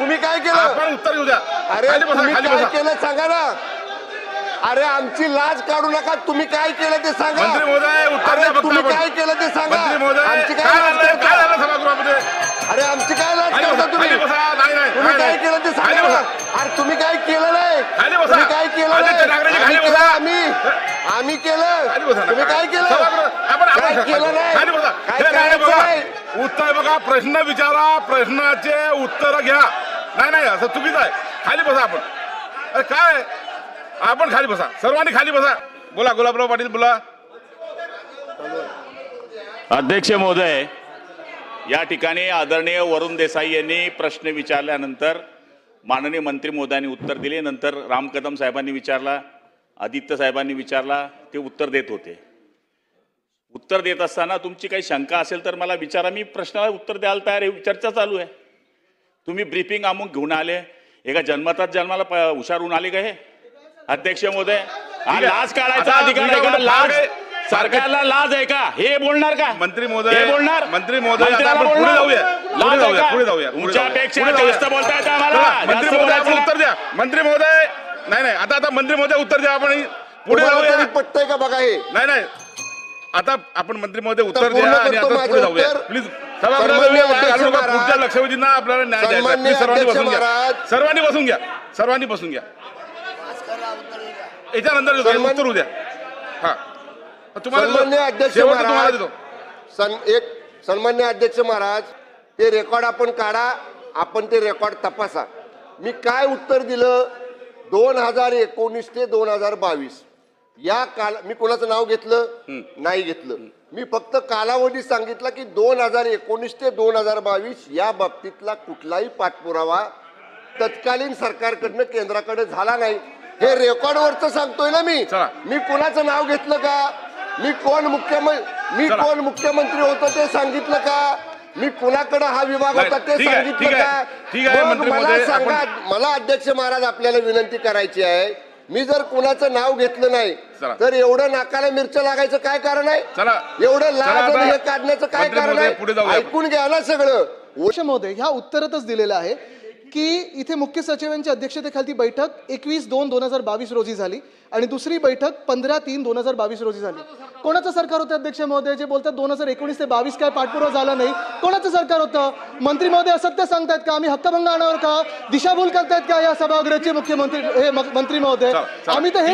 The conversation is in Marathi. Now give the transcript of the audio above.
तुम्ही काय केलं? आपण उत्तर घेऊ द्या. अरे खाली बसा, तुम्ही खाली काय बसा. केलं सांगा ना. अरे आमची लाज काढू नका. तुम्ही काय केलं ते सांगा. मंत्री महोदय उत्तर अरे द्या फक्त तुम्ही आपण. काय केलं ते सांगा. मंत्री महोदय आमची काय काय लाज झालं करता? सभागृहामध्ये? अरे आमची काय लाज खाली करता बसा, तुम्ही? खाली बसा. नाही नाही तुम्ही काय केलं ते खाली सांगा ना. बसा. अरे तुम्ही काय केलं नाही. खाली बसा. तुम्ही काय केलं आदित्य ठाकरेजी नाही. खाली आम्ही बसा. केलं. आम्ही केलं. खाली बसा ना. तुम्ही काय केलं? आपण काय केलं नाही. खाली बसा. काय हे नाही करायचं बघा. नाही. उत्तर बघा, प्रश्न विचारा, प्रश्नाचे उत्तर घ्या. नाही नाही असं चुकीचं आहे. खाली बसा आपण. अरे काय आपण खाली बसा. सर्वांनी खाली बसा. बोला गुलाबराव पाटील बोला. अध्यक्ष महोदय, या ठिकाणी आदरणीय वरुण देसाई यांनी प्रश्न विचारल्यानंतर माननीय मंत्री महोदयांनी उत्तर दिले. नंतर राम कदम साहेबांनी विचारला, आदित्य साहेबांनी विचारला, ते उत्तर देत होते. उत्तर देत असताना तुमची काही शंका असेल तर मला विचारा, मी प्रश्नाला उत्तर द्यायला तयार आहे. चर्चा चालू आहे. तुम्ही ब्रीफिंग अमुक घेऊन आले, एका जन्माला हुशार होऊन आले का हे? अध्यक्ष महोदय, हा लाज काढायचा अधिकार आहे का? लाज सरकारला लाज आहे का? हे बोलणार का मंत्री महोदय? हे बोलणार? मंत्री महोदय, आता मंत्र्याला आपण पुढे बोलणार? जाऊया. लाज पुढे आहे जाऊया, का? पुढे जाऊया. तुमच्यापेक्षा पुढे जाऊया. जास्त बोलता येतं आम्हाला. मंत्री जास्त महोदय आपण बोलायचं उत्तर द्या. मंत्री महोदय नाही नाही आता मंत्री महोदय उत्तर द्या. आपण पुढे तुम्हाला जाऊया. तरी पटतंय का बघा हे? नाही नाही आता आपण मंत्री महोदय उत्तर पूर्ण द्या आणि करतो आता माझं पुढे जाऊया. उत्तर. प्लीज सन्माननीय अध्यक्ष महाराज, पुढच्या लक्षवेधींना आपल्याला न्याय द्यायचा. सन्माननीय प्लीज सर्वांनी अध्यक्ष बसून घ्या. महाराज. सर्वांनी बसून घ्या. सर्वांनी बसून घ्या. याच्यानंतर उत्तर उद्या. हा सन्माननीय तुम्हाला अध्यक्ष शेवटचं तुम्हाला महाराज, देतो. सन्माननीय अध्यक्ष महाराज, ते रेकॉर्ड आपण काढा. आपण ते रेकॉर्ड तपासा. मी काय उत्तर दिलं 2019 ते 2022 या काल मी कोणाचं नाव घेतलं नाही घेतलं. मी फक्त कालावधी सांगितला की 2019 ते 2022 या बाबतीतला कुठलाही पाठपुरावा तत्कालीन सरकारकडनं केंद्राकडे झाला नाही. हे रेकॉर्डवरच सांगतोय ना मी. चला. मी कोणाचं नाव घेतलं का? मी कोण मुख्यमंत्री होतो ते सांगितलं का? मी कुणाकडे हा विभाग होता ते ठीक आहे, सांगितलं ठीक आहे, का? ठीक आहे, मग मंत्री मला महोदय, सांगा, मला अध्यक्ष महाराज आपल्याला विनंती करायची आहे. मी जर कुणाचं नाव घेतलं नाही चला. तर एवढं नाकाला मिरच्या लागायचं काय कारण आहे? चला. एवढं चला लाज आता आणि हे काढण्याचं काय मंत्री कारण महोदय, पुढे आहे? जाऊया. ऐकून घ्या ना सगळं. अध्यक्ष महोदय, ह्या उत्तरातच दिलेलं आहे की इथे मुख्य सचिवांच्या अध्यक्षतेखाली बैठक 21/2/2022 रोजी झाली आणि दुसरी बैठक 15/3/2022 रोजी झाली. कोणाचं सरकार होतं अध्यक्ष महोदय जे बोलतात 2019 ते 22 काय पाठपुरावा झाला नाही? कोणाचं सरकार होतं? मंत्री महोदय असत्य सांगतायत का? आम्ही हक्कभंग आणावर का? दिशाभूल करतायत का या सभागृहाचे मुख्यमंत्री हे मंत्री महोदय? आम्ही तर हे